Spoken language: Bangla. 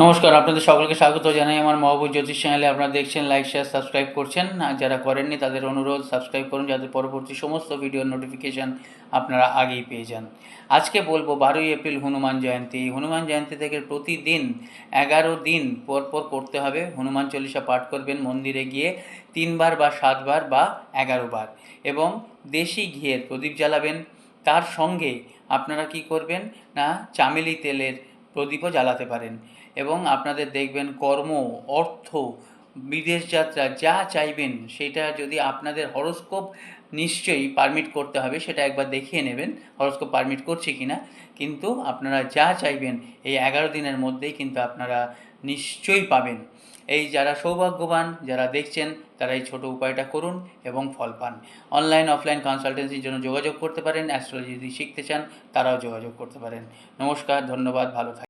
নমস্কার, আপনাদের সকলকে স্বাগত জানাই আমার মহাবুর জ্যোতিষ চ্যানেলে। আপনারা দেখছেন, লাইক শেয়ার সাবস্ক্রাইব করছেন। আর যারা করেননি তাদের অনুরোধ সাবস্ক্রাইব করুন, যাতে পরবর্তী সমস্ত ভিডিওর নোটিফিকেশান আপনারা আগেই পেয়ে যান। আজকে বলবো 12ই এপ্রিল হনুমান জয়ন্তী। এই হনুমান জয়ন্তী থেকে প্রতিদিন 11 দিন পর করতে হবে। হনুমান চল্লিশা পাঠ করবেন মন্দিরে গিয়ে 3 বার বা 7 বার বা 11 বার, এবং দেশি ঘিয়ের প্রদীপ জ্বালাবেন। তার সঙ্গে আপনারা কি করবেন না, চামেলি তেলের প্রদীপও জ্বালাতে পারেন। এবং আপনাদের দেখবেন কর্ম, অর্থ, বিদেশ যাত্রা যা চাইবেন সেটা, যদি আপনাদের হরোস্কোপ নিশ্চয়ই পারমিট করতে হবে, সেটা একবার দেখিয়ে নেবেন হরোস্কোপ পারমিট করছে কি না। কিন্তু আপনারা যা চাইবেন এই 11 দিনের মধ্যেই কিন্তু আপনারা নিশ্চয়ই পাবেন। এই যারা সৌভাগ্যবান, যারা দেখছেন, তারা এই ছোটো উপায়টা করুন এবং ফল পান। অনলাইন অফলাইন কনসালটেন্সির জন্য যোগাযোগ করতে পারেন। অ্যাস্ট্রোলজি যদি শিখতে চান তারাও যোগাযোগ করতে পারেন। নমস্কার, ধন্যবাদ, ভালো থাকবেন।